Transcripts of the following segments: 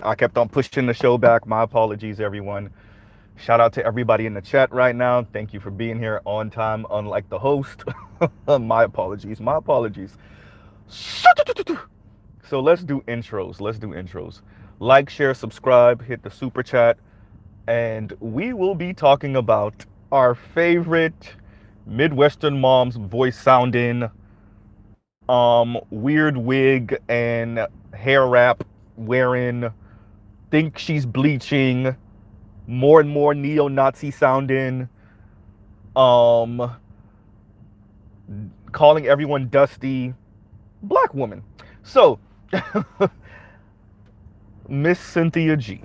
I kept on pushing the show back. My apologies, everyone. Shout out to everybody in the chat right now. Thank you for being here on time, unlike the host. My apologies. My apologies. So let's do intros. Let's do intros. Like, share, subscribe, hit the super chat, and we will be talking about our favorite Midwestern mom's voice sounding, weird wig and hair wrap wearing, think she's bleaching, more and more neo-Nazi sounding, um, calling everyone dusty, black woman. So, Miss Cynthia G.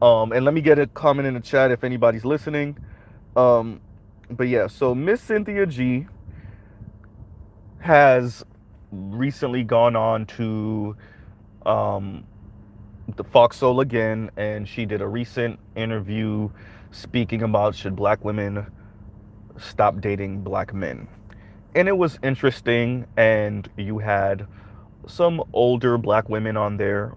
And let me get a comment in the chat if anybody's listening. But yeah, so Miss Cynthia G has recently gone on to the Fox Soul again, and she did a recent interview speaking about should black women stop dating black men. And it was interesting, and you had some older black women on there.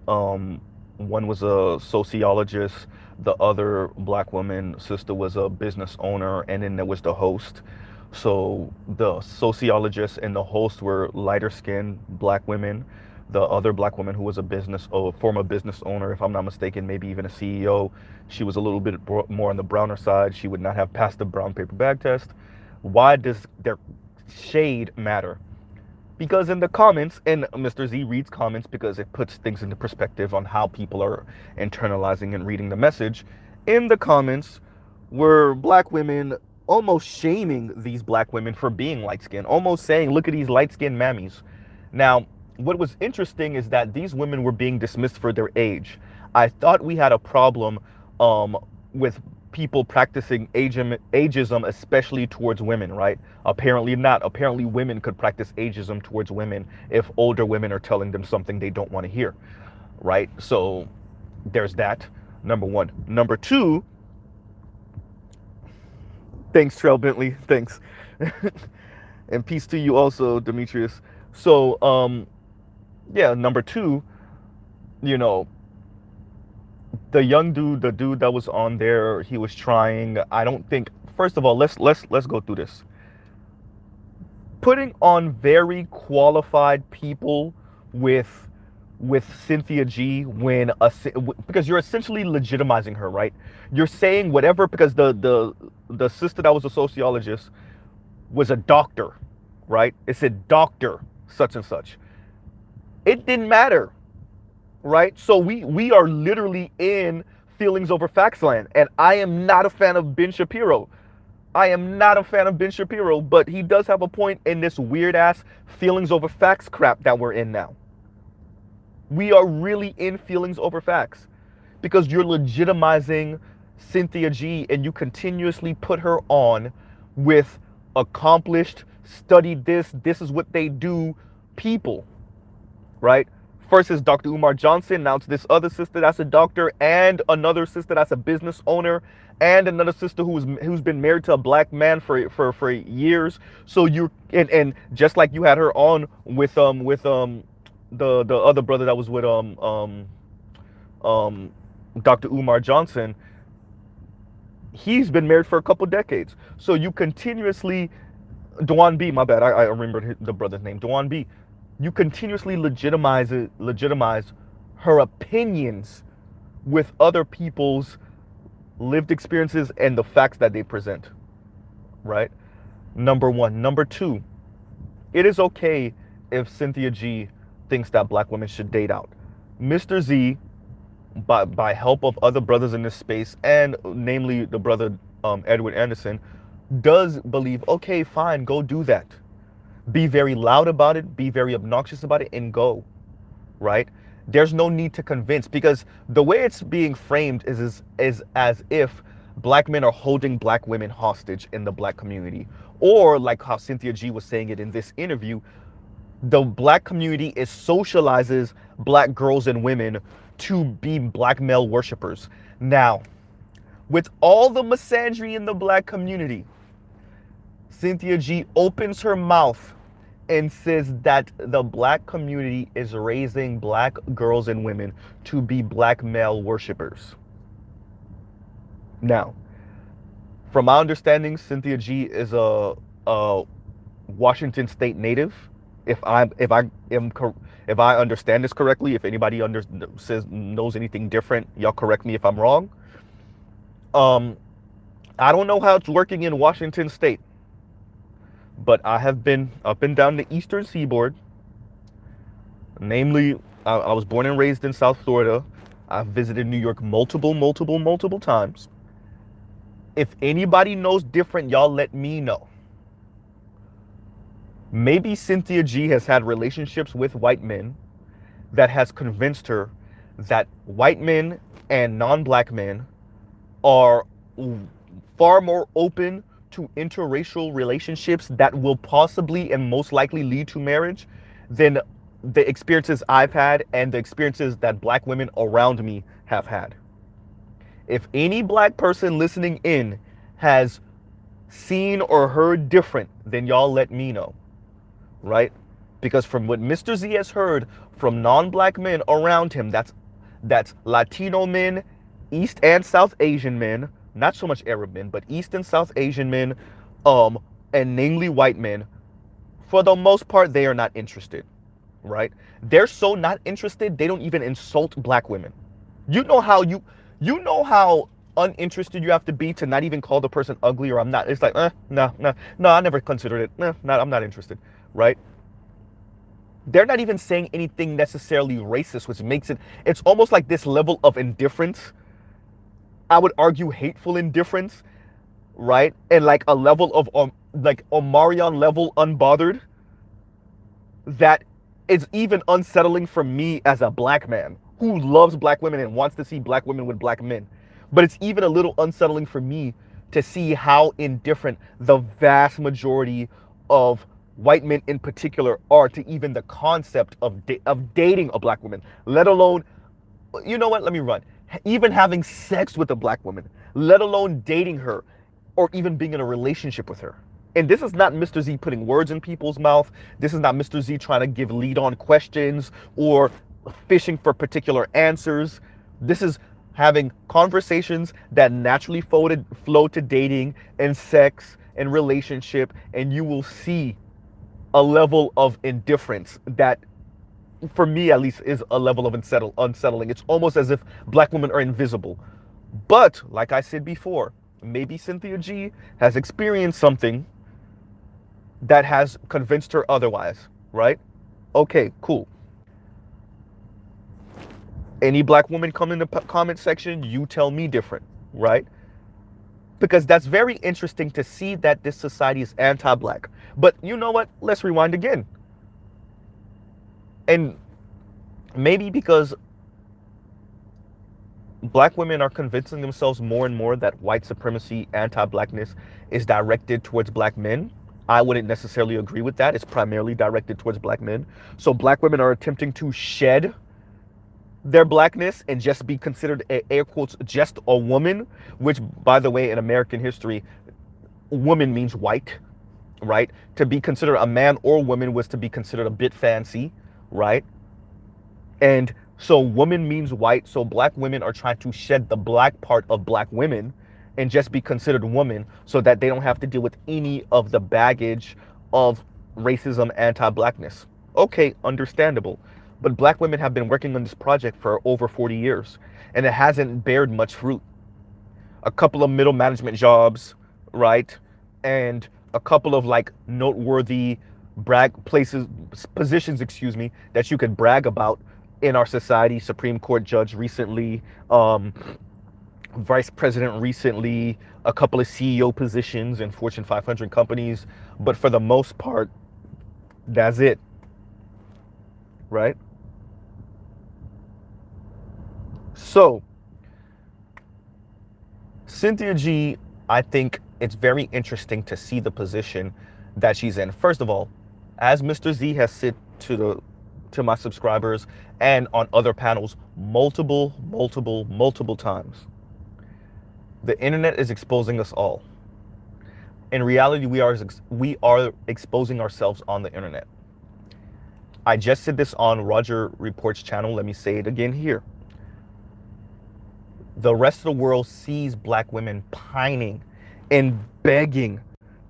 One was a sociologist, the other black woman sister was a business owner, and then there was the host. So the sociologist and the host were lighter skinned black women. The other black woman, who was a former business owner, if I'm not mistaken, maybe even a CEO, she was a little bit more on the browner side. She would not have passed the brown paper bag test. Why does their shade matter? Because in the comments, and Mr. Z reads comments because it puts things into perspective on how people are internalizing and reading the message. In the comments were black women almost shaming these black women for being light-skinned, almost saying, look at these light-skinned mammies. Now, what was interesting is that these women were being dismissed for their age. I thought we had a problem with people practicing ageism, especially towards women, right? Apparently not. Apparently women could practice ageism towards women if older women are telling them something they don't want to hear, right? So there's that, number one. Number two, thanks, Trell Bentley, thanks. And peace to you also, Demetrius. So, yeah, number two, you know, the young dude, the dude that was on there, he was trying, I don't think, first of all, let's go through this. Putting on very qualified people with Cynthia G because you're essentially legitimizing her, right? You're saying whatever, because the sister that was a sociologist was a doctor, right? It said doctor such and such. It didn't matter. Right? So we are literally in feelings over facts land. And I am not a fan of Ben Shapiro. I am not a fan of Ben Shapiro, but he does have a point in this weird ass feelings over facts crap that we're in now. We are really in feelings over facts because you're legitimizing Cynthia G and you continuously put her on with accomplished, studied this is what they do people, right? First is Dr. Umar Johnson. Now it's this other sister that's a doctor, and another sister that's a business owner, and another sister who's been married to a black man for years. So you and just like you had her on with the other brother that was with Dr. Umar Johnson. He's been married for a couple decades. So you continuously, Dwan B, my bad, I remembered the brother's name, Dwan B. You continuously legitimize her opinions with other people's lived experiences and the facts that they present, right? Number one. Number two, it is okay if Cynthia G thinks that black women should date out. Mr. Z, by help of other brothers in this space, and namely the brother Edward Anderson, does believe, okay, fine, go do that. Be very loud about it, be very obnoxious about it, and go, right? There's no need to convince, because the way it's being framed is as if black men are holding black women hostage in the black community. Or like how Cynthia G was saying it in this interview, the black community socializes black girls and women to be black male worshipers. Now, with all the misandry in the black community, Cynthia G opens her mouth and says that the black community is raising black girls and women to be black male worshippers. Now, from my understanding, Cynthia G is a Washington State native. If I understand this correctly, if anybody knows anything different, y'all correct me if I'm wrong. Um, I don't know how it's working in Washington State, but I have been up and down the Eastern Seaboard. Namely, I was born and raised in South Florida. I've visited New York multiple times. If anybody knows different, y'all let me know. Maybe Cynthia G has had relationships with white men that has convinced her that white men and non-black men are far more open to interracial relationships that will possibly and most likely lead to marriage than the experiences I've had and the experiences that black women around me have had. If any black person listening in has seen or heard different, then y'all let me know, right? Because from what Mr. Z has heard from non-black men around him, that's Latino men, East and South Asian men, not so much Arab men, but East and South Asian men, and namely white men, for the most part, they are not interested, right? They're so not interested, they don't even insult black women. You know how uninterested you have to be to not even call the person ugly or I'm not. It's like, no, I never considered it. I'm not interested, right? They're not even saying anything necessarily racist, which makes it's almost like this level of indifference. I would argue hateful indifference, right? And like a level of like Omarion level unbothered that is even unsettling for me as a black man who loves black women and wants to see black women with black men. But it's even a little unsettling for me to see how indifferent the vast majority of white men in particular are to even the concept of dating a black woman, let alone, you know what, let me run. Even having sex with a black woman, let alone dating her or even being in a relationship with her. And this is not Mr. Z putting words in people's mouth. This is not Mr. Z trying to give lead-on questions or fishing for particular answers. This is having conversations that naturally flow to dating and sex and relationship, and you will see a level of indifference that, for me at least, is a level of unsettling. It's almost as if black women are invisible. But, like I said before, maybe Cynthia G has experienced something that has convinced her otherwise, right? Okay, cool. Any black woman come in the comment section, you tell me different, right? Because that's very interesting to see that this society is anti-black. But you know what? Let's rewind again. And maybe because black women are convincing themselves more and more that white supremacy, anti-blackness is directed towards black men. I wouldn't necessarily agree with that. It's primarily directed towards black men. So black women are attempting to shed their blackness and just be considered, air quotes, just a woman, which, by the way, in American history, woman means white, right? To be considered a man or woman was to be considered a bit fancy, right? And so woman means white. So black women are trying to shed the black part of black women and just be considered woman so that they don't have to deal with any of the baggage of racism, anti-blackness. Okay, understandable. But black women have been working on this project for over 40 years and it hasn't bared much fruit. A couple of middle management jobs, right? And a couple of like noteworthy positions, that you could brag about in our society. Supreme Court judge recently, vice president recently, a couple of CEO positions in Fortune 500 companies. But for the most part, that's it, right? So, Cynthia G, I think it's very interesting to see the position that she's in. First of all, as Mr. Z has said to my subscribers and on other panels multiple times, the internet is exposing us all. In reality, we are exposing ourselves on the internet. I just said this on Roger Report's channel. Let me say it again here. The rest of the world sees black women pining and begging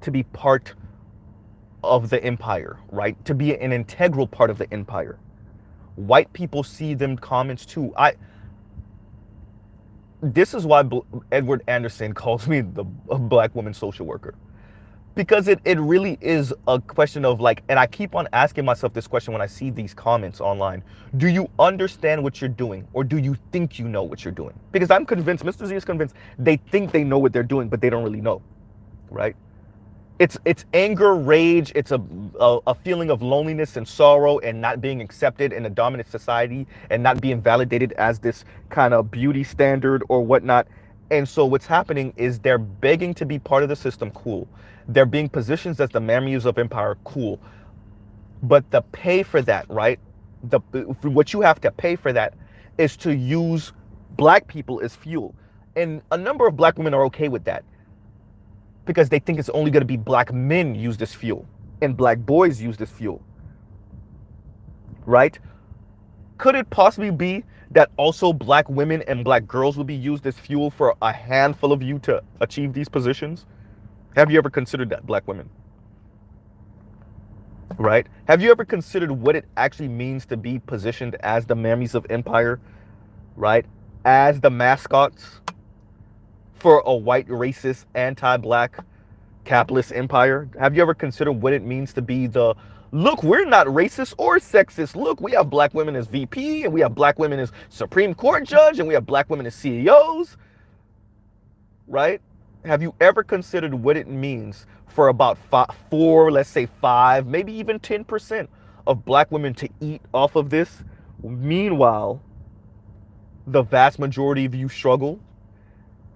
to be part of the empire, right? To be an integral part of the empire. White people see them comments too. This is why Edward Anderson calls me the black woman social worker. Because it really is a question of like, and I keep on asking myself this question when I see these comments online. Do you understand what you're doing? Or do you think you know what you're doing? Because I'm convinced, Mr. Z is convinced, they think they know what they're doing, but they don't really know, right? It's anger, rage, it's a feeling of loneliness and sorrow and not being accepted in a dominant society and not being validated as this kind of beauty standard or whatnot. And so what's happening is they're begging to be part of the system, cool. They're being positioned as the mammies of empire, cool. But the pay for that, right? What you have to pay for that is to use black people as fuel. And a number of black women are okay with that, because they think it's only going to be black men use this fuel and black boys use this fuel, right? Could it possibly be that also black women and black girls will be used as fuel for a handful of you to achieve these positions? Have you ever considered that, black women? Right? Have you ever considered what it actually means to be positioned as the mammies of empire, right? As the mascots for a white, racist, anti-black, capitalist empire? Have you ever considered what it means to be the, look, we're not racist or sexist. Look, we have black women as VP, and we have black women as Supreme Court judge, and we have black women as CEOs, right? Have you ever considered what it means for about let's say 5, maybe even 10% of black women to eat off of this? Meanwhile, the vast majority of you struggle,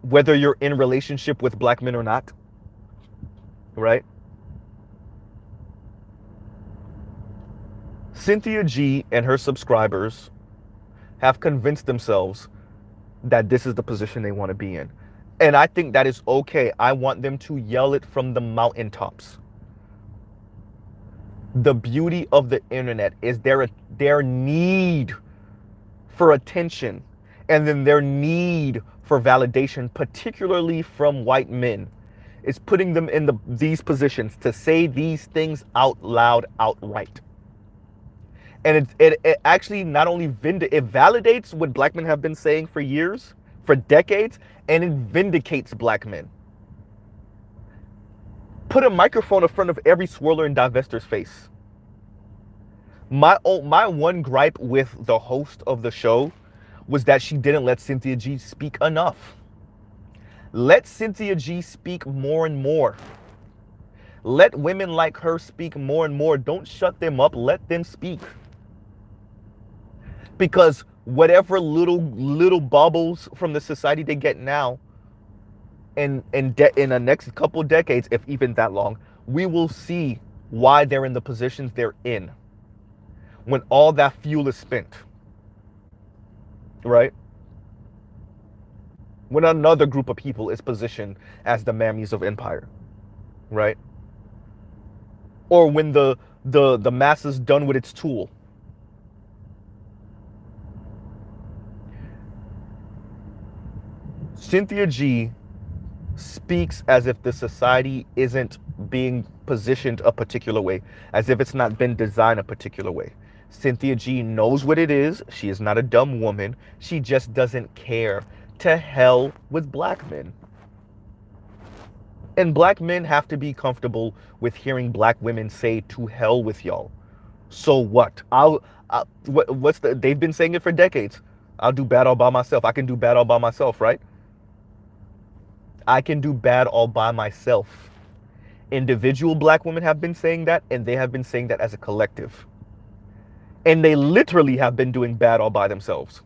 whether you're in relationship with black men or not, right? Cynthia G and her subscribers have convinced themselves that this is the position they want to be in. And I think that is okay. I want them to yell it from the mountaintops. The beauty of the internet is their need for attention, and then their need for validation, particularly from white men, is putting them in these positions to say these things out loud, outright. And it actually not only it validates what black men have been saying for years, for decades, and it vindicates black men. Put a microphone in front of every swirler and divestor's face. My one gripe with the host of the show was that she didn't let Cynthia G speak enough. Let Cynthia G speak more and more. Let women like her speak more and more. Don't shut them up. Let them speak. Because whatever little bubbles from the society they get now, in the next couple of decades, if even that long, we will see why they're in the positions they're in when all that fuel is spent, right? When another group of people is positioned as the mammies of empire, right? Or when the mass is done with its tool. Cynthia G speaks as if the society isn't being positioned a particular way, as if it's not been designed a particular way. Cynthia G knows what it is. She is not a dumb woman. She just doesn't care. To hell with black men. And black men have to be comfortable with hearing black women say to hell with y'all. So what? They've been saying it for decades. I'll do bad all by myself. I can do bad all by myself, right? I can do bad all by myself. Individual black women have been saying that, and they have been saying that as a collective. And they literally have been doing bad all by themselves.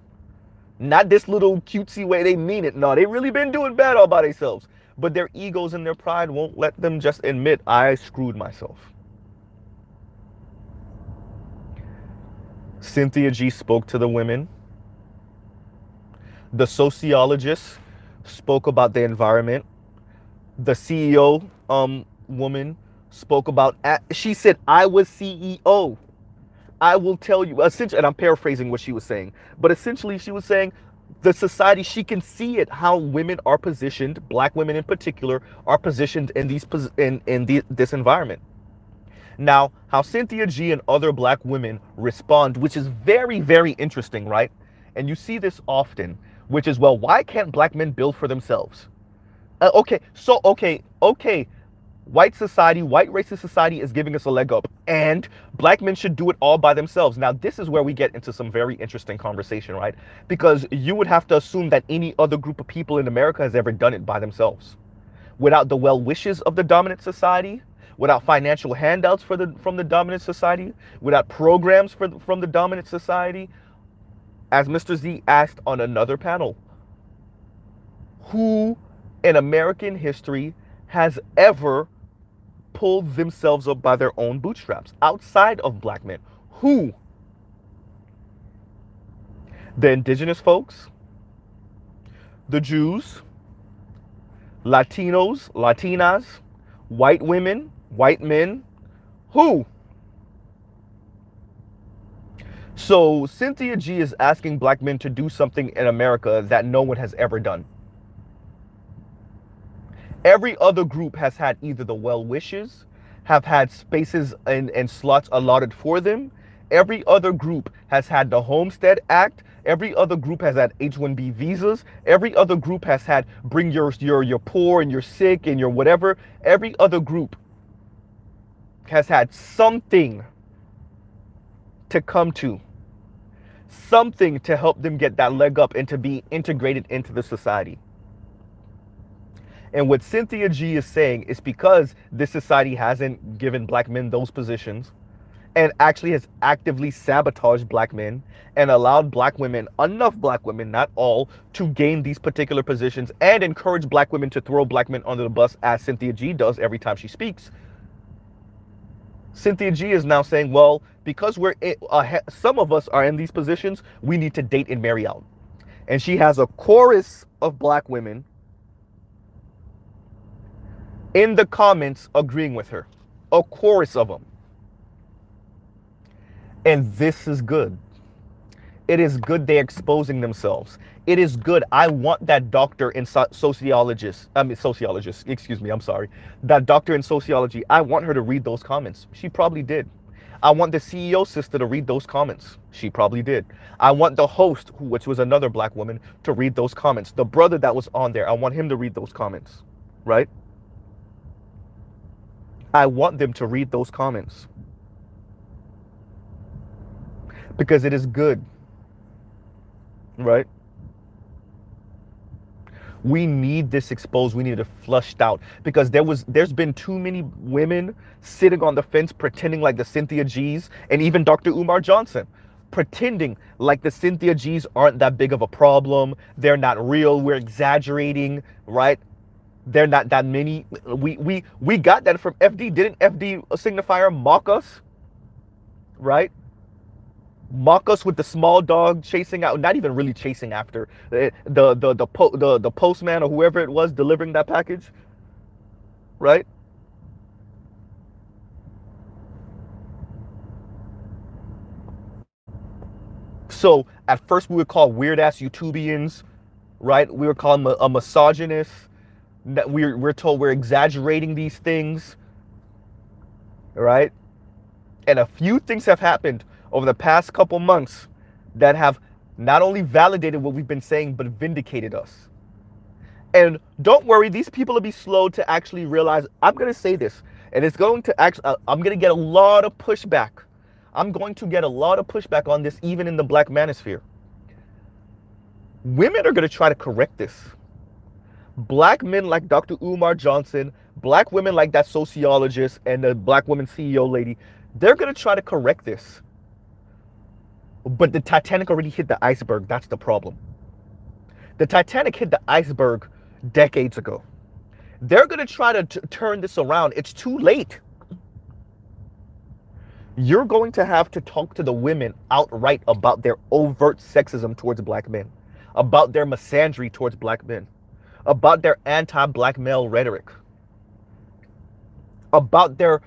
Not this little cutesy way they mean it. No, they really been doing bad all by themselves. But their egos and their pride won't let them just admit, I screwed myself. Cynthia G spoke to the women. The sociologists spoke about the environment. The CEO woman spoke about, she said, I was CEO. I will tell you, essentially, and I'm paraphrasing what she was saying, but essentially she was saying the society, she can see it, how women are positioned, black women in particular, are positioned in this environment. Now, how Cynthia G and other black women respond, which is very, very interesting, right? And you see this often, which is, well, why can't black men build for themselves? Okay, white society, white racist society is giving us a leg up, and black men should do it all by themselves. Now, this is where we get into some very interesting conversation, right? Because you would have to assume that any other group of people in America has ever done it by themselves, without the well wishes of the dominant society, without financial handouts from the dominant society, without programs from the dominant society. As Mr. Z asked on another panel, who in American history has ever pulled themselves up by their own bootstraps outside of black men? Who? The indigenous folks, the Jews, Latinos, Latinas, white women, white men. Who? So Cynthia G is asking black men to do something in America that no one has ever done. Every other group has had either the well wishes, have had spaces and slots allotted for them. Every other group has had the Homestead Act. Every other group has had H-1B visas. Every other group has had bring your poor and your sick and your whatever. Every other group has had something to come to, something to help them get that leg up and to be integrated into the society. And what Cynthia G is saying is because this society hasn't given black men those positions and actually has actively sabotaged black men and allowed black women, enough black women, not all, to gain these particular positions and encourage black women to throw black men under the bus, as Cynthia G does every time she speaks. Cynthia G is now saying, well, because some of us are in these positions, we need to date and marry out. And she has a chorus of black women in the comments agreeing with her. A chorus of them. And this is good. It is good they're exposing themselves. It is good. I want that doctor in sociologist, excuse me, I'm sorry. That doctor in sociology, I want her to read those comments. She probably did. I want the CEO sister to read those comments. She probably did. I want the host, which was another black woman, to read those comments. The brother that was on there, I want him to read those comments, right? I want them to read those comments. Because it is good, right? We need this exposed. We need it flushed out, because there's been too many women sitting on the fence pretending like the Cynthia G's, and even Dr. Umar Johnson pretending like the Cynthia G's aren't that big of a problem. They're not real. We're exaggerating, right? They're not that many. We got that from FD. Didn't FD signifier mock us, right? Mock us with the small dog chasing out, not even really chasing after the postman or whoever it was delivering that package, right? So at first we would call weird ass YouTubians, right? We would call them a misogynist. We're told we're exaggerating these things, right? And a few things have happened over the past couple months that have not only validated what we've been saying, but vindicated us. And don't worry, these people will be slow to actually realize. I'm going to say this, and it's going to actually, I'm going to get a lot of pushback. I'm going to get a lot of pushback on this, even in the black manosphere. Women are going to try to correct this. Black men like Dr. Umar Johnson, black women like that sociologist and the black woman CEO lady, they're going to try to correct this. But the Titanic already hit the iceberg. That's the problem. The Titanic hit the iceberg decades ago. They're going to try to turn this around. It's too late. You're going to have to talk to the women outright about their overt sexism towards black men, about their misandry towards black men, about their anti-black male rhetoric, about their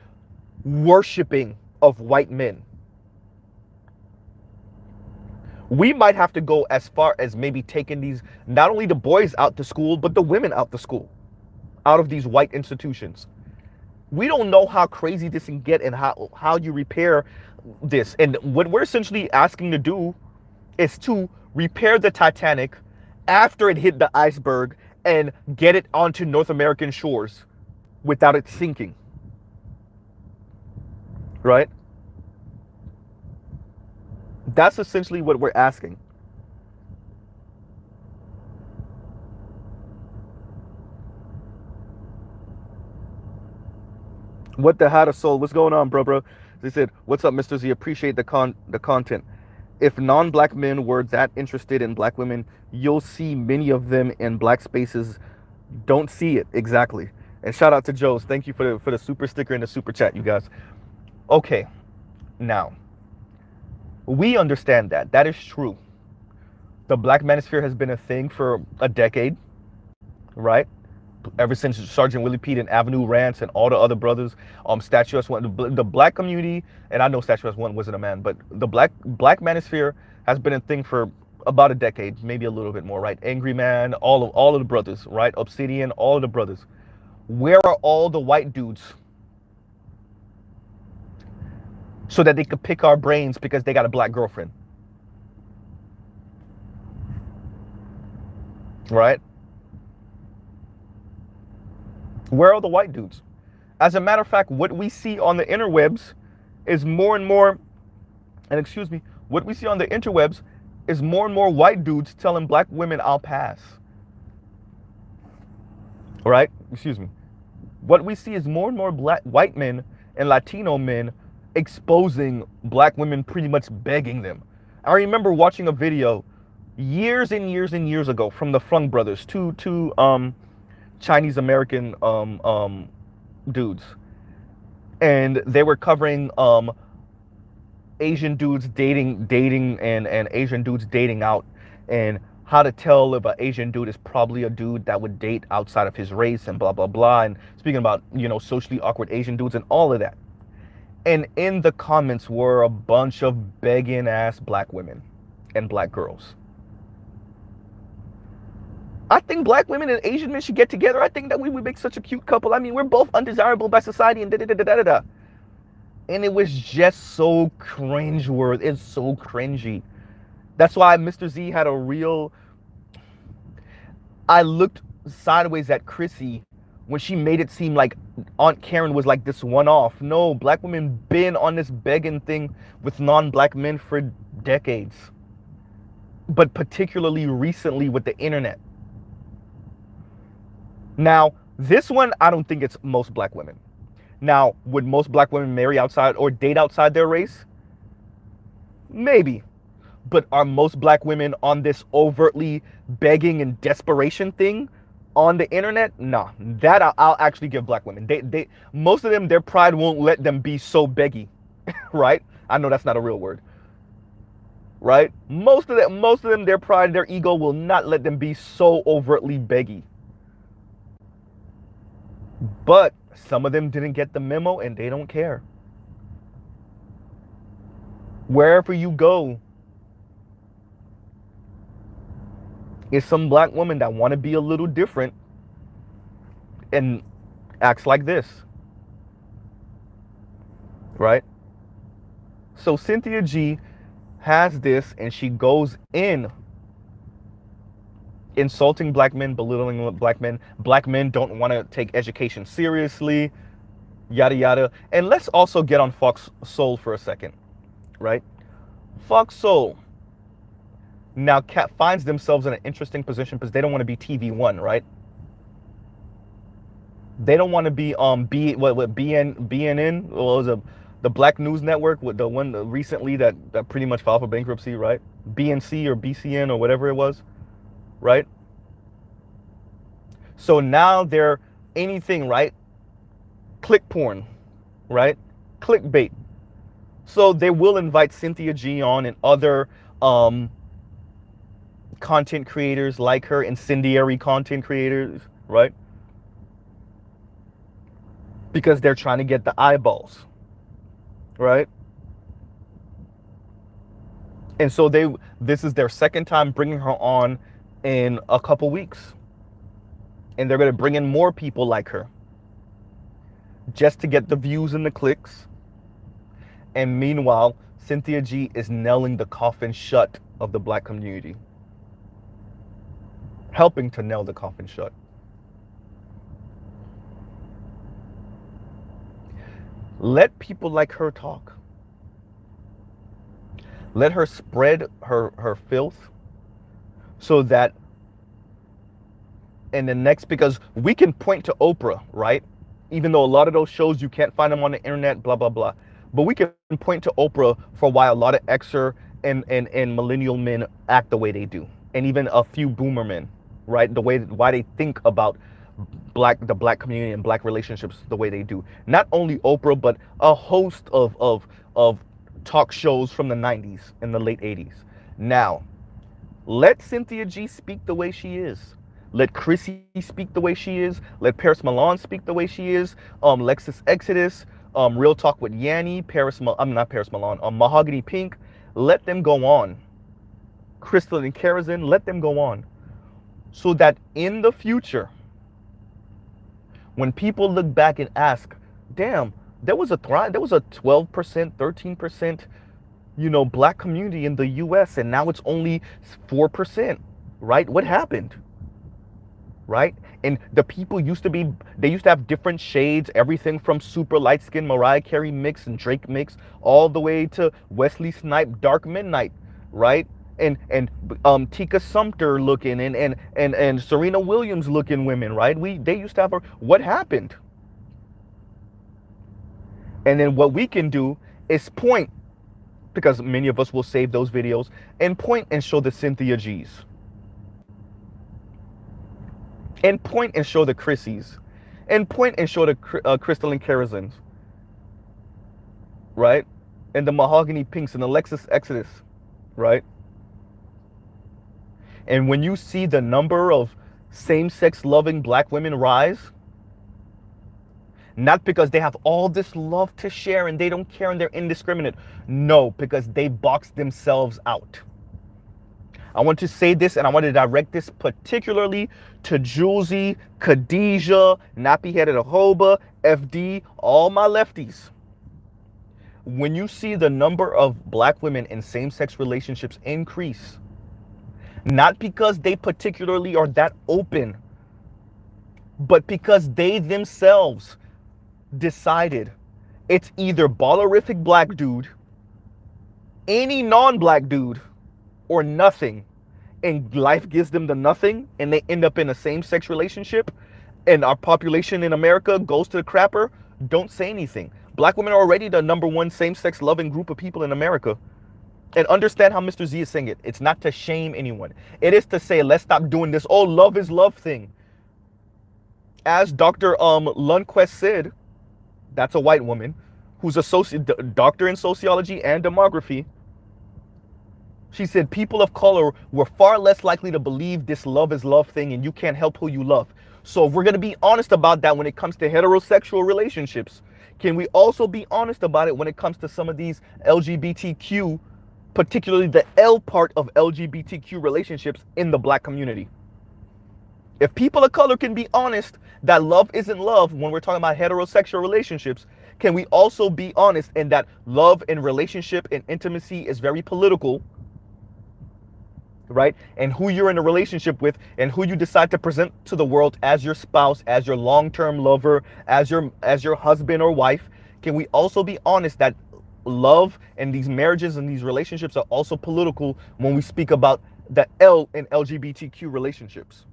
worshiping of white men. We might have to go as far as maybe taking these, not only the boys out to school, but the women out to school, out of these white institutions. We don't know how crazy this can get and how you repair this. And what we're essentially asking to do is to repair the Titanic after it hit the iceberg and get it onto North American shores without it sinking. Right? That's essentially what we're asking. What the How to Soul? What's going on, bro? They said, "What's up, Mr. Z? Appreciate the content. If non-black men were that interested in black women, you'll see many of them in black spaces. Don't see it exactly." And shout out to Joe's. Thank you for the super sticker and the super chat, you guys. Okay, now we understand that that is true. The black manosphere has been a thing for a decade, right? Ever since Sergeant Willie Pete and Avenue Rants and all the other brothers, Statuesque One, the black community, and I know Statuesque One wasn't a man, but the black manosphere has been a thing for about a decade, maybe a little bit more, right? Angry Man, all of the brothers, right? Obsidian, all of the brothers. Where are all the white dudes? So that they could pick our brains because they got a black girlfriend, right? Where are the white dudes? As a matter of fact, what we see on the interwebs is more and more, and excuse me, what we see on the interwebs is more and more white dudes telling black women, "I'll pass." Right? Excuse me. What we see is more and more white men and Latino men exposing black women, pretty much begging them. I remember watching a video years and years and years ago from the Fung brothers, two Chinese American dudes, and they were covering Asian dudes dating and Asian dudes dating out, and how to tell if an Asian dude is probably a dude that would date outside of his race and blah blah blah, and speaking about, you know, socially awkward Asian dudes and all of that. And in the comments were a bunch of begging ass black women and black girls. I think black women and Asian men should get together. I think that we would make such a cute couple. I mean, we're both undesirable by society and da-da-da-da-da-da. And it was just so cringe-worthy. It's so cringy. That's why Mr. Z had a real... I looked sideways at Chrissy when she made it seem like Aunt Karen was like this one-off. No, black women been on this begging thing with non-black men for decades. But particularly recently with the internet. Now, this one, I don't think it's most black women. Now, would most black women marry outside or date outside their race? Maybe. But are most black women on this overtly begging and desperation thing on the internet? Nah, that I'll actually give black women. They most of them, their pride won't let them be so beggy, right? I know that's not a real word, right? Most of them, their pride, their ego will not let them be so overtly beggy. But some of them didn't get the memo and they don't care. Wherever you go, is some black woman that want to be a little different and acts like this, right? So Cynthia G has this and she goes in insulting black men, belittling black men. Black men don't want to take education seriously, yada yada. And let's also get on Fox Soul for a second, right? Fox Soul now finds themselves in an interesting position because they don't want to be TV1, right? They don't want to be BNN, what was it, the Black News Network, with the one recently that pretty much filed for bankruptcy, right? BNC or BCN or whatever it was, right? So now they're anything, right? Click porn, right? Clickbait. So they will invite Cynthia G on and other content creators like her, incendiary content creators, right? Because they're trying to get the eyeballs, right? And so this is their second time bringing her on in a couple weeks. And they're going to bring in more people like her just to get the views and the clicks. And meanwhile, Cynthia G is nailing the coffin shut of the black community, helping to nail the coffin shut. Let people like her talk. Let her spread her filth so that in the next, because we can point to Oprah, right? Even though a lot of those shows, you can't find them on the internet, blah, blah, blah. But we can point to Oprah for why a lot of Xer and millennial men act the way they do. And even a few boomer men, right? Why they think about the black community and black relationships the way they do. Not only Oprah, but a host of talk shows from the 90s and the late 80s. Now, let Cynthia G speak the way she is. Let Chrissy speak the way she is. Let Paris Milan speak the way she is. Lexus Exodus, Real Talk with Yanni, not Paris Milan, Mahogany Pink. Let them go on. Crystal and Kerosene, let them go on. So that in the future, when people look back and ask, damn, there was a 12%, 13%, black community in the US, and now it's only 4%, right? What happened? Right? And the people they used to have different shades, everything from super light skin Mariah Carey mix and Drake mix, all the way to Wesley Snipes Dark Midnight, right? And Tika Sumpter looking and Serena Williams looking women, right? They used to have what happened? And then what we can do is point, because many of us will save those videos, and point and show the Cynthia G's. And point and show the Chrissies. And point and show the Crystal and Kerosenes. Right? And the Mahogany Pinks and the Lexus Exodus. Right? And when you see the number of same-sex loving black women rise, not because they have all this love to share and they don't care and they're indiscriminate. No, because they box themselves out. I want to say this, and I want to direct this particularly to Julesy, Khadijah, Nappy Headed Ahoba, FD, all my lefties. When you see the number of black women in same-sex relationships increase, not because they particularly are that open, but because they themselves decided it's either ballerific black dude, any non-black dude, or nothing, and life gives them the nothing, and they end up in a same-sex relationship, and our population in America goes to the crapper. Don't say anything. Black women are already the #1 same-sex loving group of people in America. And understand how Mr. Z is saying it. It's not to shame anyone. It is to say, let's stop doing this, oh, love is love thing. As Dr. Lundquist said, that's a white woman who's a doctor in sociology and demography. She said people of color were far less likely to believe this love is love thing and you can't help who you love. So if we're going to be honest about that when it comes to heterosexual relationships, can we also be honest about it when it comes to some of these LGBTQ, particularly the L part of LGBTQ relationships in the black community? If people of color can be honest that love isn't love when we're talking about heterosexual relationships, can we also be honest in that love and relationship and intimacy is very political, right? And who you're in a relationship with and who you decide to present to the world as your spouse, as your long-term lover, as your husband or wife, can we also be honest that love and these marriages and these relationships are also political when we speak about the L in LGBTQ relationships?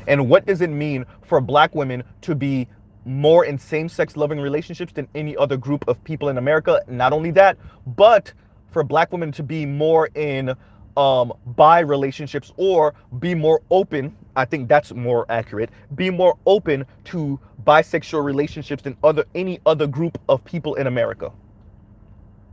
And what does it mean for black women to be more in same-sex loving relationships than any other group of people in America? Not only that, but for black women to be more in bi relationships or be more open, I think that's more accurate, be more open to bisexual relationships than any other group of people in America.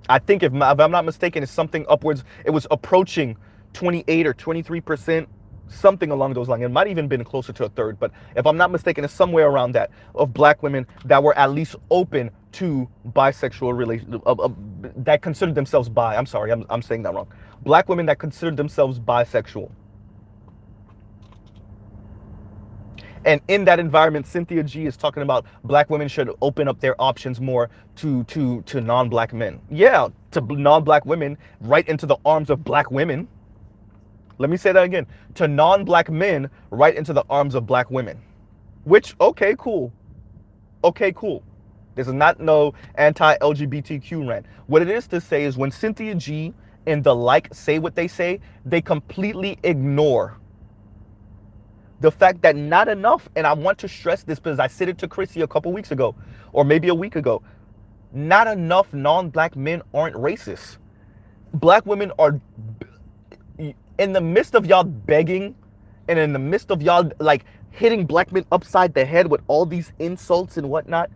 I think if I'm not mistaken, it's something upwards, it was approaching 28 or 23%. something along those lines. It might even been closer to a third, but if I'm not mistaken, it's somewhere around that, of black women that were at least open to bisexual relations, that considered themselves bi. I'm sorry, I'm saying that wrong. Black women that considered themselves bisexual. And in that environment, Cynthia G is talking about black women should open up their options more to non-black men. Yeah, to non-black women, right into the arms of black women. Let me say that again. To non-black men, right into the arms of black women. Which, okay, cool. Okay, cool. This is not no anti-LGBTQ rant. What it is to say is when Cynthia G and the like say what they say, they completely ignore the fact that not enough, and I want to stress this because I said it to Chrissy a couple weeks ago, or maybe a week ago, not enough non-black men aren't racist. Black women are, in the midst of y'all begging, and in the midst of y'all like hitting black men upside the head with all these insults and whatnot,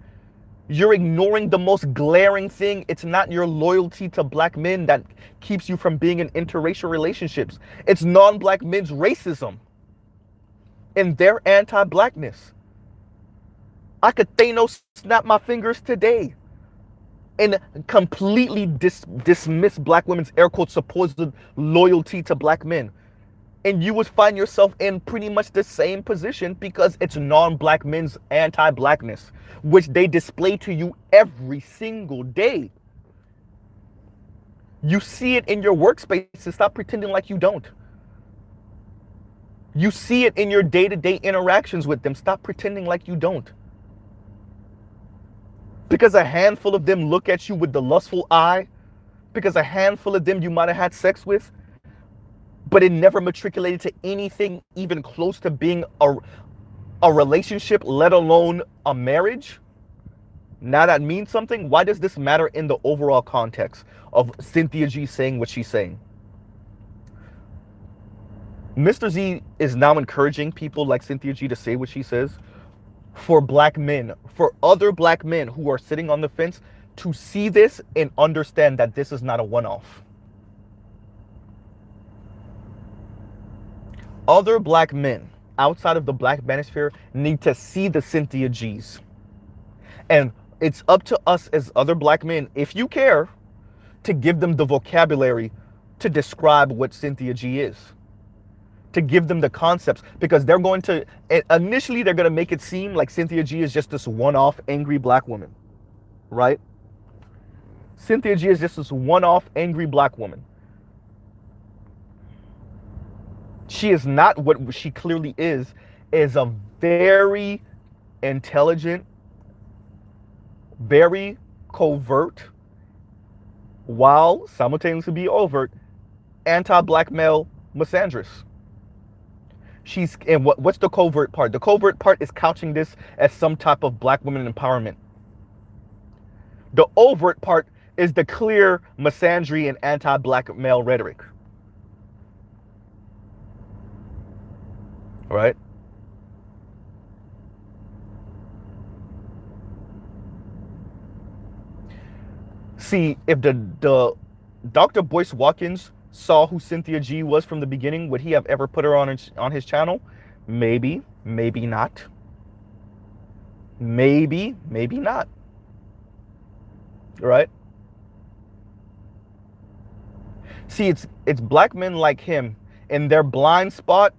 you're ignoring the most glaring thing. It's not your loyalty to black men that keeps you from being in interracial relationships. It's non-black men's racism and their anti-blackness. I could Thanos snap my fingers today and completely dismiss black women's air quotes supposed loyalty to black men. And you would find yourself in pretty much the same position because it's non-black men's anti-blackness, which they display to you every single day. You see it in your workspaces. Stop pretending like you don't. You see it in your day-to-day interactions with them. Stop pretending like you don't. Because a handful of them look at you with the lustful eye, because a handful of them you might have had sex with, but it never matriculated to anything even close to being a relationship, let alone a marriage. Now that means something. Why does this matter in the overall context of Cynthia G saying what she's saying? Mr. Z is now encouraging people like Cynthia G to say what she says for black men, for other black men who are sitting on the fence to see this and understand that this is not a one-off. Other black men outside of the black manosphere need to see the Cynthia Gs. And it's up to us as other black men, if you care, to give them the vocabulary to describe what Cynthia G is. To give them the concepts, because they're going to, initially they're going to make it seem like Cynthia G is just this one-off angry black woman, right? Cynthia G is just this one-off angry black woman. She is not what she clearly is a very intelligent, very covert, while simultaneously be overt, anti-black male misandrist. She's, and what's the covert part? The covert part is couching this as some type of black women empowerment. The overt part is the clear misandry and anti-black male rhetoric. Right? See, if the Dr. Boyce Watkins saw who Cynthia G was from the beginning, would he have ever put her on his channel? Maybe, maybe not. Maybe, maybe not. Right? See, it's black men like him in their blind spot,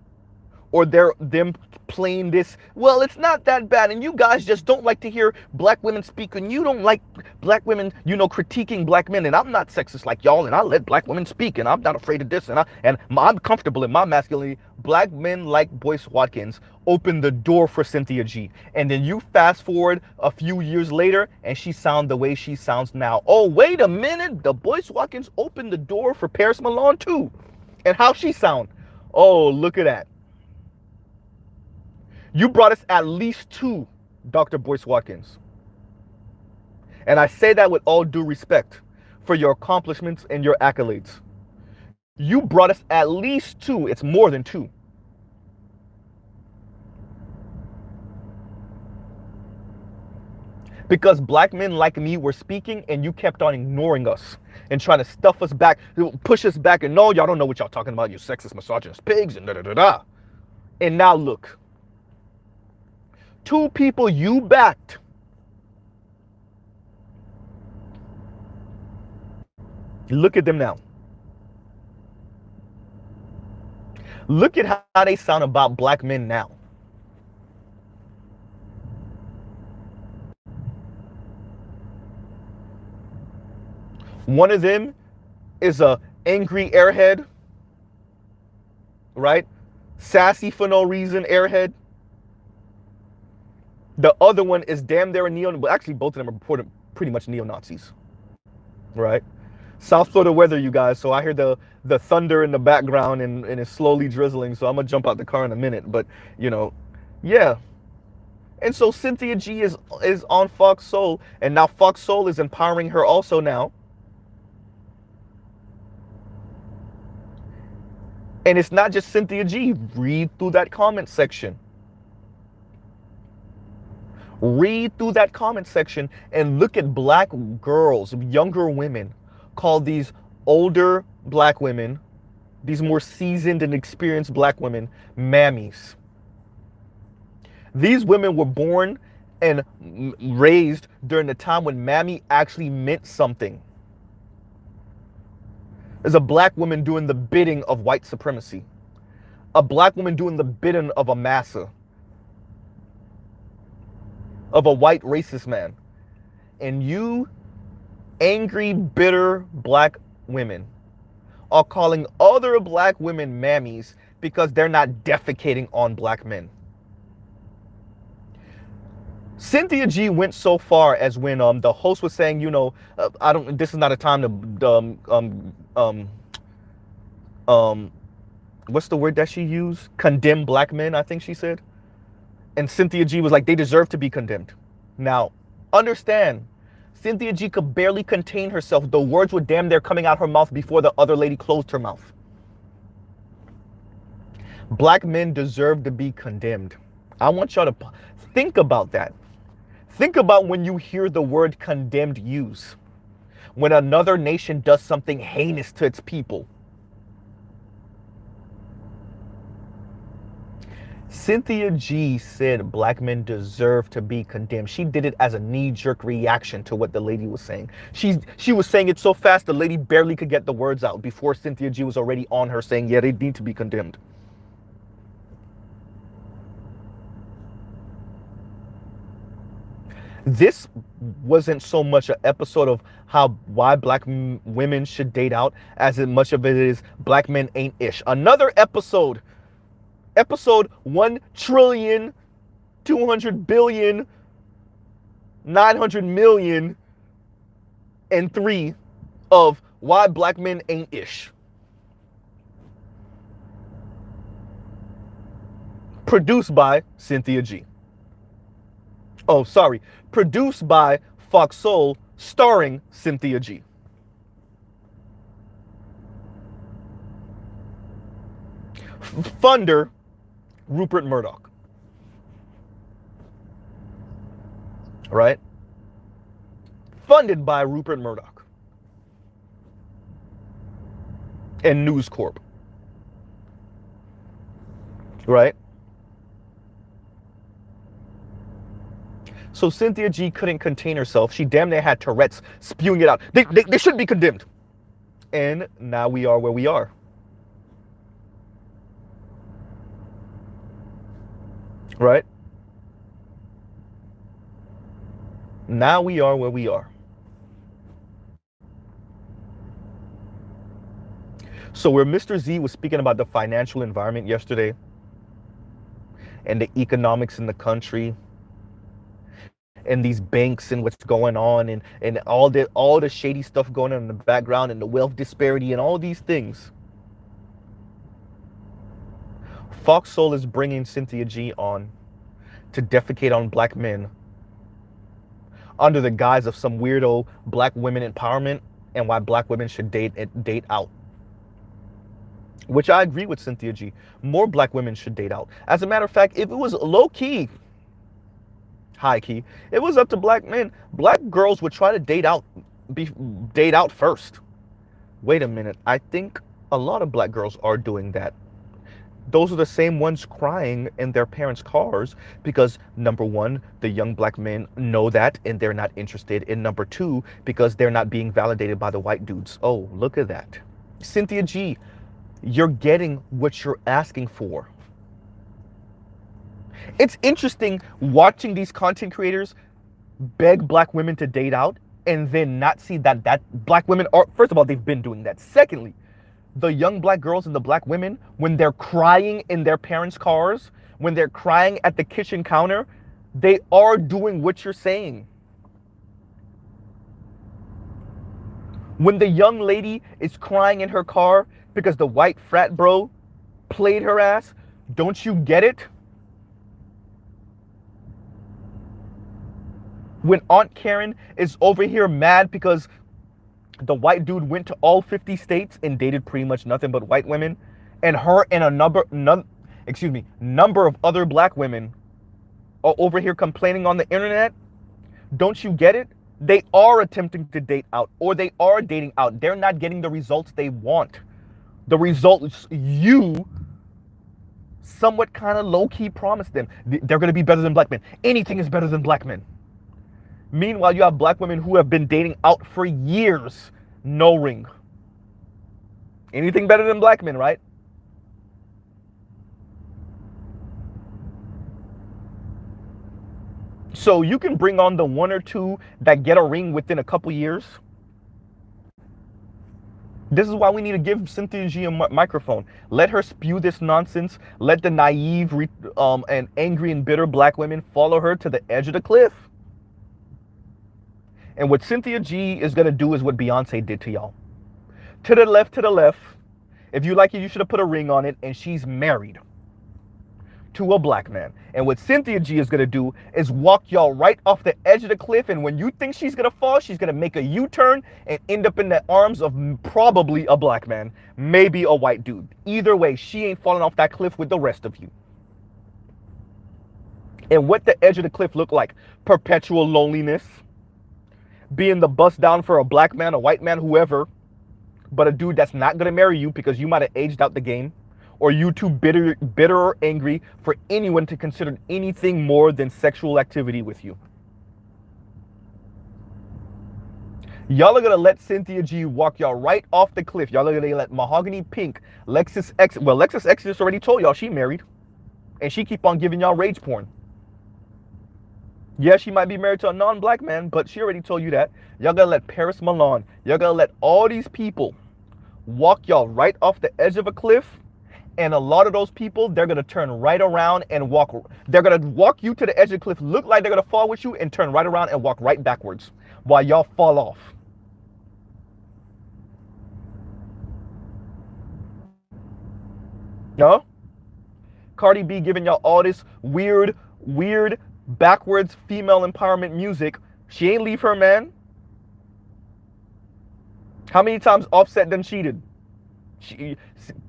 or them playing this, well, it's not that bad, and you guys just don't like to hear black women speak, and you don't like black women, critiquing black men, and I'm not sexist like y'all, and I let black women speak, and I'm not afraid of this, and I'm comfortable in my masculinity. Black men like Boyce Watkins opened the door for Cynthia G, and then you fast forward a few years later, and she sounds the way she sounds now. Oh, wait a minute, the Boyce Watkins opened the door for Paris Milan too, and how she sound? Oh, look at that. You brought us at least two, Dr. Boyce Watkins. And I say that with all due respect for your accomplishments and your accolades. You brought us at least two. It's more than two. Because black men like me were speaking and you kept on ignoring us and trying to stuff us back, push us back, and no, y'all don't know what y'all talking about, you sexist, misogynist pigs, and da-da-da-da. And now look, two people you backed look at them now. Look at how they sound about black men now. One of them is a angry airhead, right? Sassy for no reason airhead. The other one is damn near a neo. But actually, both of them are pretty much neo-Nazis, right? South Florida weather, you guys. So I hear the thunder in the background and it's slowly drizzling. So I'm gonna jump out the car in a minute. But you know, yeah. And so Cynthia G is on Fox Soul, and now Fox Soul is empowering her also now. And it's not just Cynthia G. Read through that comment section. Read through that comment section and look at black girls, younger women, call these older black women, these more seasoned and experienced black women, mammies. These women were born and raised during the time when mammy actually meant something. There's a black woman doing the bidding of white supremacy. A black woman doing the bidding of a massa. Of a white racist man. And you angry, bitter black women are calling other black women mammies because they're not defecating on black men. Cynthia G went so far as when the host was saying, you know, this is not a time to what's the word that she used? Condemn black men, I think she said. And Cynthia G was like, they deserve to be condemned. Now, understand, Cynthia G could barely contain herself. The words were damn near coming out her mouth before the other lady closed her mouth. Black men deserve to be condemned. I want y'all to think about that. Think about when you hear the word condemned used. When another nation does something heinous to its people. Cynthia G said black men deserve to be condemned. She did it as a knee-jerk reaction to what the lady was saying. She was saying it so fast the lady barely could get the words out before Cynthia G was already on her saying, yeah, they need to be condemned. This wasn't so much an episode of why black women should date out as much of it is black men ain't ish. Another episode 1,200,000,900,000,003 of why black men ain't ish. Produced by Cynthia G. Oh, sorry. Produced by Fox Soul, starring Cynthia G. Funder, Rupert Murdoch. Right? Funded by Rupert Murdoch. And News Corp. Right? So Cynthia G couldn't contain herself. She damn near had Tourette's spewing it out. They should be condemned. And now we are where we are. Right? Now we are where we are. So where Mr. Z was speaking about the financial environment yesterday and the economics in the country and these banks and what's going on and all the shady stuff going on in the background and the wealth disparity and all these things. Fox Soul is bringing Cynthia G on to defecate on black men under the guise of some weirdo black women empowerment and why black women should date out. Which I agree with Cynthia G. More black women should date out. As a matter of fact, if it was low-key, high-key, it was up to black men, black girls would try to date out first. Wait a minute. I think a lot of black girls are doing that. those are the same ones crying in their parents' cars because number one, the young black men know that and they're not interested. And number two, because they're not being validated by the white dudes. Oh, look at that. Cynthia G, you're getting what you're asking for. It's interesting watching these content creators beg black women to date out and then not see that black women are, first of all, they've been doing that. Secondly, the young black girls and the black women, when they're crying in their parents' cars, when they're crying at the kitchen counter, they are doing what you're saying. When the young lady is crying in her car because the white frat bro played her ass, don't you get it? When Aunt Karen is over here mad because the white dude went to all 50 states and dated pretty much nothing but white women, and her and a number of other black women are over here complaining on the internet, don't you get it? They are attempting to date out, or they are dating out. They're not getting the results they want. The results you somewhat kind of low-key promised them. They're going to be better than black men. Anything is better than black men. Meanwhile, you have black women who have been dating out for years. No ring. Anything better than black men, right? So you can bring on the one or two that get a ring within a couple years. This is why we need to give Cynthia G a microphone. Let her spew this nonsense. Let the naive and angry and bitter black women follow her to the edge of the cliff. And what Cynthia G is going to do is what Beyonce did to y'all. To the left, to the left. If you like it, you should have put a ring on it. And she's married to a black man. And what Cynthia G is going to do is walk y'all right off the edge of the cliff. And when you think she's going to fall, she's going to make a U-turn and end up in the arms of probably a black man. Maybe a white dude. Either way, she ain't falling off that cliff with the rest of you. And what the edge of the cliff look like? Perpetual loneliness. Being the bust down for a black man, a white man, whoever, but a dude that's not going to marry you because you might have aged out the game, or you too bitter or angry for anyone to consider anything more than sexual activity with you. Y'all are going to let Cynthia G walk y'all right off the cliff. Y'all are going to let Mahogany Pink, Lexus X, well, Lexus X just already told y'all she married, and she keep on giving y'all rage porn. Yeah, she might be married to a non-black man, but she already told you that. Y'all gonna let Paris Milan, y'all gonna let all these people walk y'all right off the edge of a cliff, and a lot of those people, they're gonna turn right around and walk. They're gonna walk you to the edge of the cliff, look like they're gonna fall with you, and turn right around and walk right backwards while y'all fall off. No? Cardi B giving y'all all this weird backwards female empowerment music. She ain't leave her man. How many times Offset done cheated?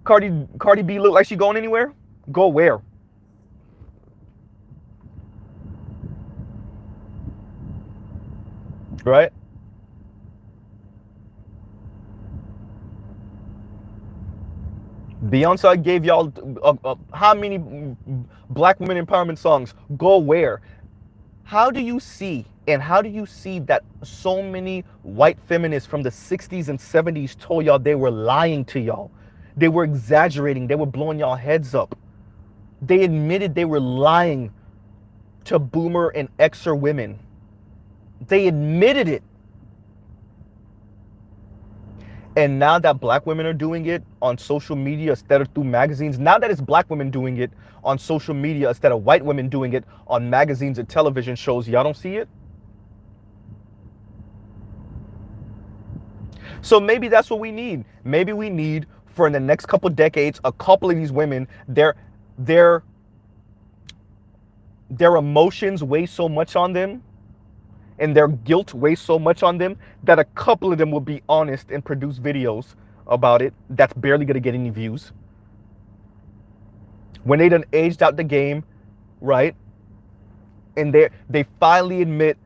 Cardi B look like she going anywhere? Go where? Right? Beyonce gave y'all how many black women empowerment songs? Go where? How do you see, and how do you see that so many white feminists from the 60s and 70s told y'all they were lying to y'all? They were exaggerating. They were blowing y'all heads up. They admitted they were lying to boomer and Xer women. They admitted it. And now that black women are doing it on social media instead of through magazines, now that it's black women doing it on social media instead of white women doing it on magazines and television shows, y'all don't see it? So maybe that's what we need. Maybe we need, for in the next couple decades, a couple of these women, their emotions weigh so much on them, and their guilt weighs so much on them, that a couple of them will be honest and produce videos about it that's barely gonna get any views. When they done aged out the game, right? And they finally admit,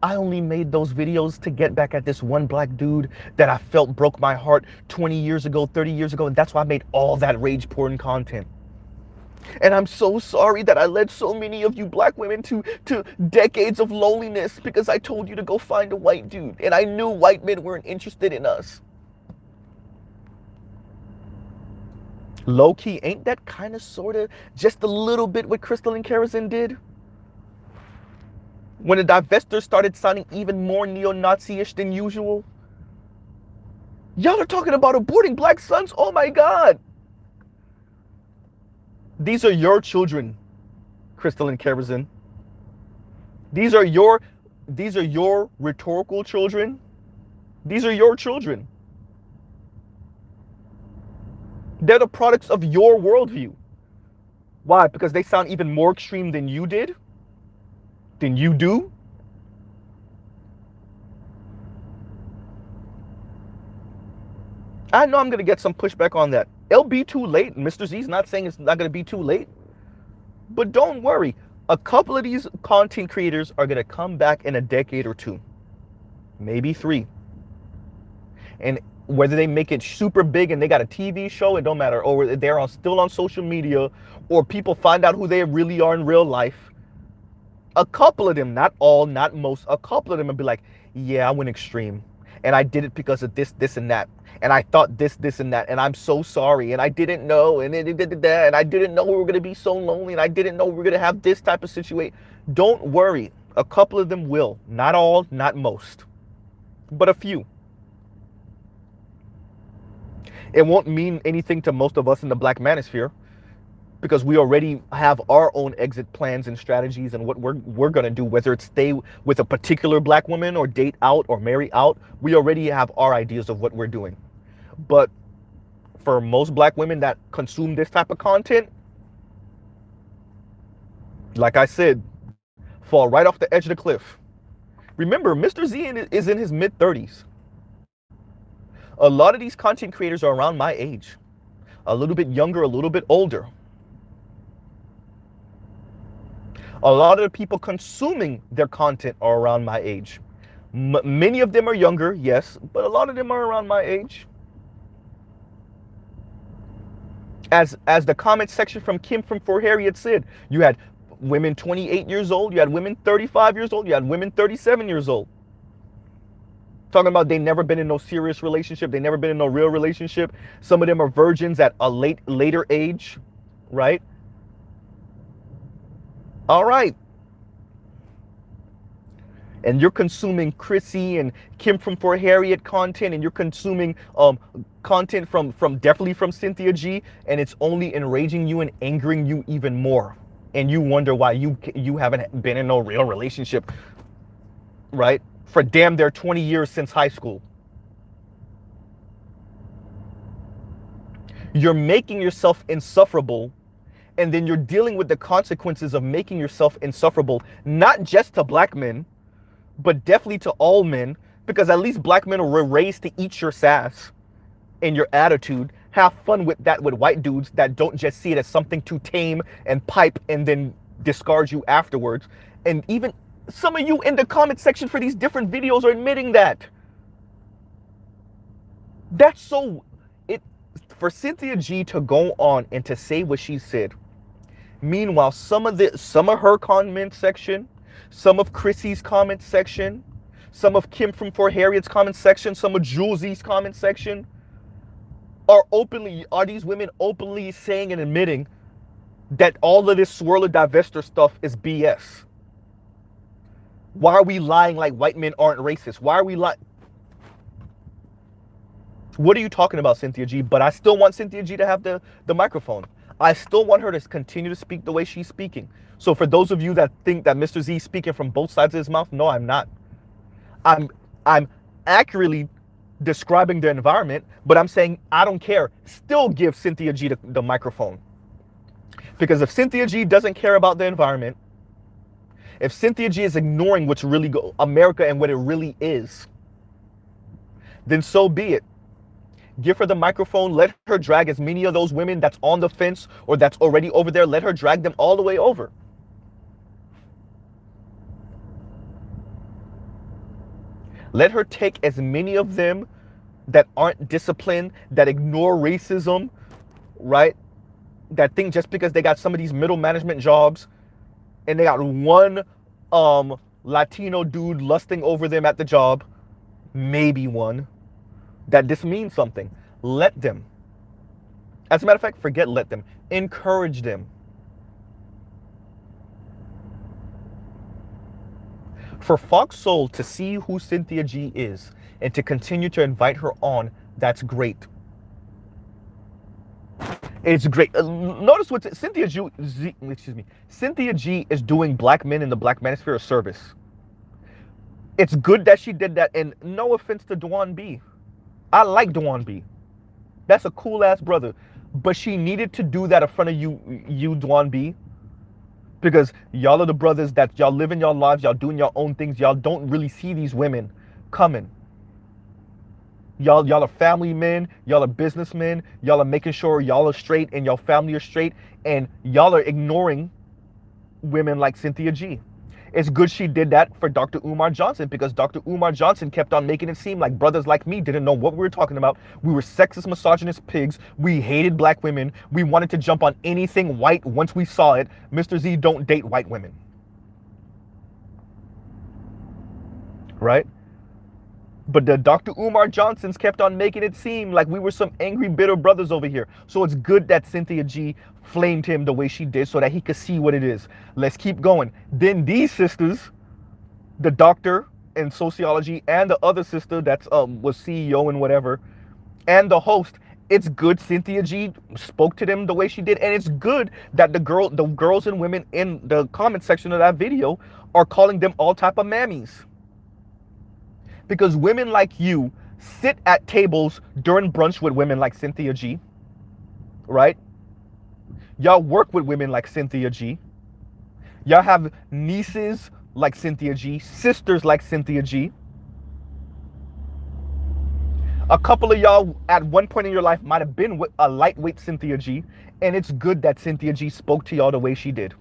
I only made those videos to get back at this one black dude that I felt broke my heart 20 years ago, 30 years ago, and that's why I made all that rage porn content. And I'm so sorry that I led so many of you black women to decades of loneliness because I told you to go find a white dude, and I knew white men weren't interested in us. Low-key, ain't that kind of, sort of, just a little bit what Crystal and Karazin did? When the divestors started sounding even more neo-Nazi-ish than usual? Y'all are talking about aborting black sons? Oh my God. These are your children, Crystal and Karazin. These are your rhetorical children. These are your children. They're the products of your worldview. Why? Because they sound even more extreme than you did? Than you do? I know I'm going to get some pushback on that. It'll be too late. Mr. Z's not saying it's not going to be too late. But don't worry. A couple of these content creators are going to come back in a decade or two. Maybe 3. And whether they make it super big and they got a TV show, it don't matter. Or they're still on social media, or people find out who they really are in real life. A couple of them, not all, not most, a couple of them will be like, yeah, I went extreme. And I did it because of this, this, and that. And I thought this, this, and that. And I'm so sorry. And I didn't know. And I didn't know we were going to be so lonely. And I didn't know we were going to have this type of situation. Don't worry. A couple of them will. Not all, not most. But a few. It won't mean anything to most of us in the black manosphere, because we already have our own exit plans and strategies and what we're going to do, whether it's stay with a particular black woman or date out or marry out. We already have our ideas of what we're doing. But for most black women that consume this type of content, like I said, fall right off the edge of the cliff. Remember, Mr. Z is in his mid-30s. A lot of these content creators are around my age. A little bit younger, a little bit older. A lot of the people consuming their content are around my age. Many of them are younger, yes, but a lot of them are around my age. As the comment section from Kim from For Harriet said, you had women 28 years old, you had women 35 years old, you had women 37 years old. Talking about they never been in no serious relationship, they never been in no real relationship. Some of them are virgins at a later age, right? All right. And you're consuming Chrissy and Kim from For Harriet content, and you're consuming content from definitely from Cynthia G, and it's only enraging you and angering you even more. And you wonder why you haven't been in no real relationship, right? For damn near 20 years since high school. You're making yourself insufferable, and then you're dealing with the consequences of making yourself insufferable, not just to black men, but definitely to all men, because at least black men were raised to eat your sass and your attitude. Have fun with that with white dudes that don't just see it as something to tame and pipe and then discard you afterwards. And even some of you in the comment section for these different videos are admitting that. That's so... For Cynthia G to go on and to say what she said, meanwhile, some of her comment section, some of Chrissy's comment section, some of Kim from For Harriet's comment section, some of Jules's comment section are these women openly saying and admitting that all of this swirl of divester stuff is BS? Why are we lying like white men aren't racist? Why are we lying? What are you talking about, Cynthia G? But I still want Cynthia G to have the microphone. I still want her to continue to speak the way she's speaking. So for those of you that think that Mr. Z is speaking from both sides of his mouth, no, I'm not. I'm accurately describing the environment, but I'm saying I don't care. Still give Cynthia G the microphone. Because if Cynthia G doesn't care about the environment, if Cynthia G is ignoring what's really America and what it really is, then so be it. Give her the microphone. Let her drag as many of those women that's on the fence or that's already over there. Let her drag them all the way over. Let her take as many of them that aren't disciplined, that ignore racism, right? That think just because they got some of these middle management jobs and they got one Latino dude lusting over them at the job, maybe one, that this means something. Let them. As a matter of fact, forget let them. Encourage them. For Fox Soul to see who Cynthia G is and to continue to invite her on, that's great. It's great. Notice what Cynthia G is doing black men in the black manosphere a service. It's good that she did that, and no offense to Dwan B. I like Dwan B. That's a cool ass brother. But she needed to do that in front of you Dwan B. Because y'all are the brothers that y'all living your lives, y'all doing your own things, y'all don't really see these women coming. Y'all are family men, y'all are businessmen, y'all are making sure y'all are straight and y'all family are straight, and y'all are ignoring women like Cynthia G. It's good she did that for Dr. Umar Johnson, because Dr. Umar Johnson kept on making it seem like brothers like me didn't know what we were talking about. We were sexist, misogynist pigs. We hated black women. We wanted to jump on anything white once we saw it. Mr. Z don't date white women. Right? But the Dr. Umar Johnsons kept on making it seem like we were some angry, bitter brothers over here. So it's good that Cynthia G flamed him the way she did so that he could see what it is. Let's keep going. Then these sisters, the doctor in sociology and the other sister that's was CEO and whatever, and the host, it's good Cynthia G spoke to them the way she did. And it's good that the girls and women in the comment section of that video are calling them all type of mammies. Because women like you sit at tables during brunch with women like Cynthia G, right? Y'all work with women like Cynthia G. Y'all have nieces like Cynthia G, sisters like Cynthia G. A couple of y'all at one point in your life might have been with a lightweight Cynthia G, and it's good that Cynthia G spoke to y'all the way she did.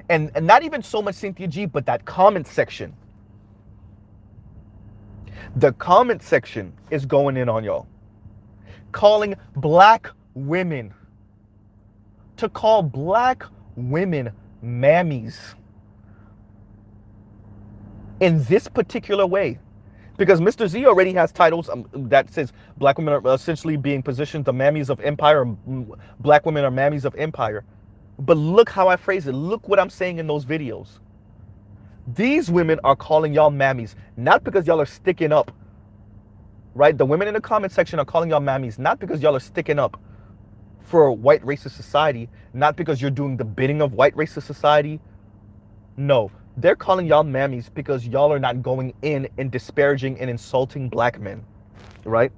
And not even so much Cynthia G, but that comment section. The comment section is going in on y'all. Calling black women. To call black women mammies. In this particular way. Because Mr. Z already has titles that says black women are essentially being positioned the mammies of empire. Black women are mammies of empire. But look how I phrase it. Look what I'm saying in those videos. These women are calling y'all mammies, not because y'all are sticking up, right? The women in the comment section are calling y'all mammies, not because y'all are sticking up for white racist society, not because you're doing the bidding of white racist society. No, they're calling y'all mammies because y'all are not going in and disparaging and insulting black men, right?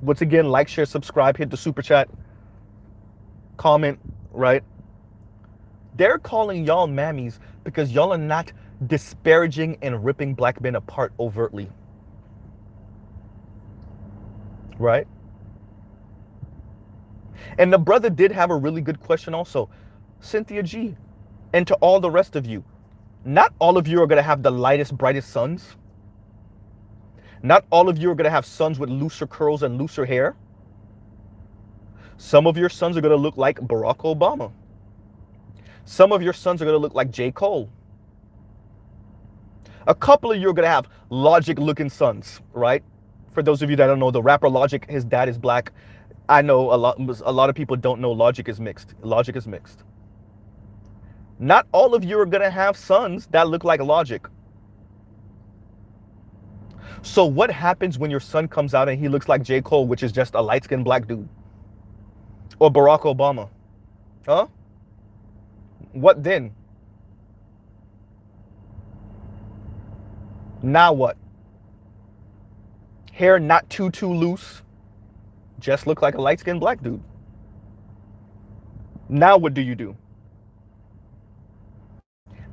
Once again, like, share, subscribe, hit the super chat, comment, right? They're calling y'all mammies because y'all are not disparaging and ripping black men apart overtly. Right? And the brother did have a really good question also. Cynthia G, and to all the rest of you, not all of you are going to have the lightest, brightest sons. Not all of you are going to have sons with looser curls and looser hair. Some of your sons are going to look like Barack Obama. Some of your sons are going to look like J. Cole. A couple of you are going to have Logic-looking sons, right? For those of you that don't know, the rapper Logic, his dad is black. I know a lot of people don't know Logic is mixed. Logic is mixed. Not all of you are going to have sons that look like Logic. So what happens when your son comes out and he looks like J. Cole, which is just a light-skinned black dude? Or Barack Obama? Huh? What then? Now what? Hair not too loose. Just look like a light-skinned black dude. Now what do you do?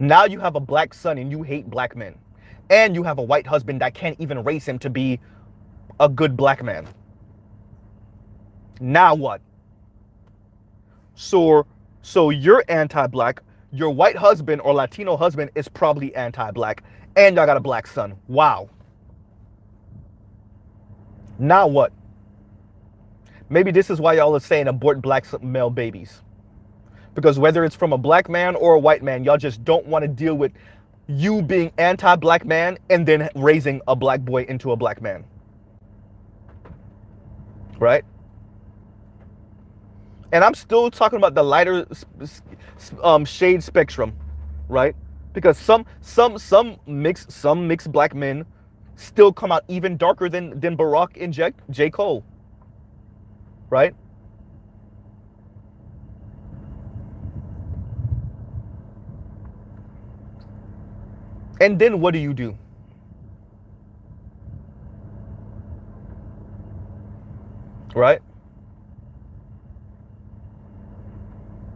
Now you have a black son and you hate black men. And you have a white husband that can't even raise him to be a good black man. Now what? So you're anti-black. Your white husband or Latino husband is probably anti-black. And y'all got a black son. Wow. Now what? Maybe this is why y'all are saying abort black male babies. Because whether it's from a black man or a white man, y'all just don't want to deal with you being anti-black man and then raising a black boy into a black man. Right? And I'm still talking about the lighter shade spectrum, right? Because some mixed black men still come out even darker than Barack and J. Cole, right? And then what do? Right?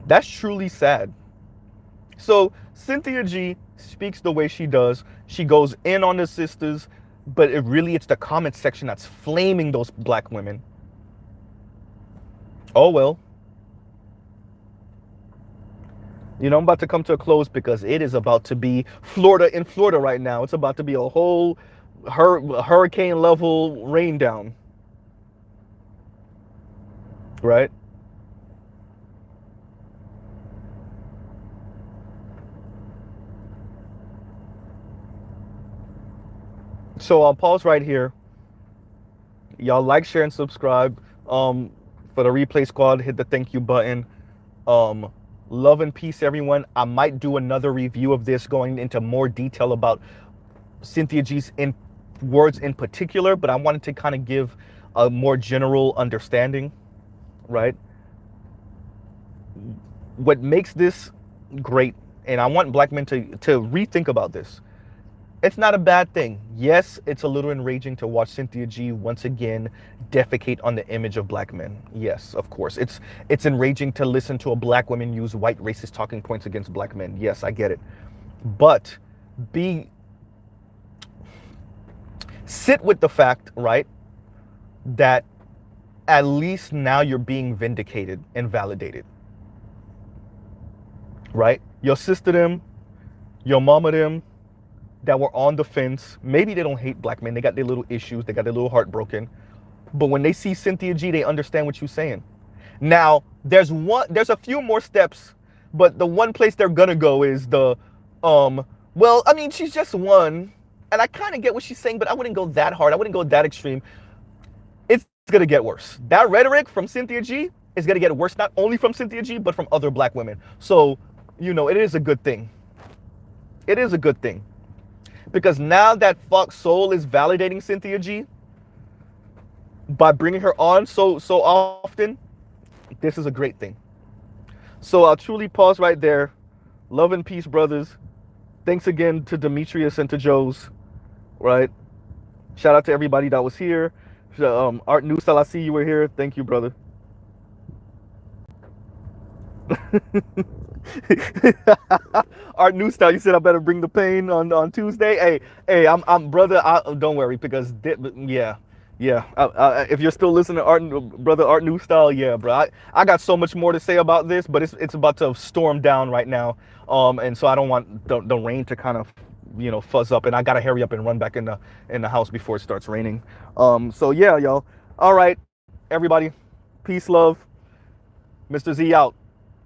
That's truly sad. So Cynthia G speaks the way she does. She goes in on the sisters, but it's the comment section that's flaming those black women. Oh well. You know, I'm about to come to a close because it is about to be in Florida right now. It's about to be a whole hurricane level rain down. Right? So I'll pause right here. Y'all like, share, and subscribe. For the replay squad, hit the thank you button. Love and peace, everyone. I might do another review of this going into more detail about Cynthia G's words in particular, but I wanted to kind of give a more general understanding, right? What makes this great, and I want black men to rethink about this. It's not a bad thing. Yes, it's a little enraging to watch Cynthia G once again defecate on the image of black men. Yes, of course. It's enraging to listen to a black woman use white racist talking points against black men. Yes, I get it. But sit with the fact, right, that at least now you're being vindicated and validated. Right? Your sister them, your mama them, that were on the fence. Maybe they don't hate black men. They got their little issues. They got their little heart broken. But when they see Cynthia G, they understand what you're saying. Now, there's a few more steps, but the one place they're gonna go is the, well, I mean, she's just one, and I kind of get what she's saying, but I wouldn't go that hard. I wouldn't go that extreme. It's gonna get worse. That rhetoric from Cynthia G is gonna get worse, not only from Cynthia G, but from other black women. So, you know, it is a good thing. It is a good thing. Because now that Fox Soul is validating Cynthia G by bringing her on so often, this is a great thing. So I'll truly pause right there. Love and peace, brothers. Thanks again to Demetrius and to Joe's, right? Shout out to everybody that was here. Art New Style, I see you were here. Thank you, brother. Art New Style, you said I better bring the pain on Tuesday. Hey, I'm brother. Don't worry, because yeah. If you're still listening to brother Art New Style, yeah, bro. I got so much more to say about this, but it's about to storm down right now. And so I don't want the rain to kind of, you know, fuzz up, and I gotta hurry up and run back in the house before it starts raining. So yeah, y'all. All right, everybody. Peace, love. Mr. Z out.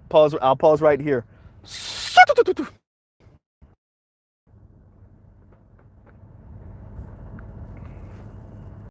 Pause. I'll pause right here.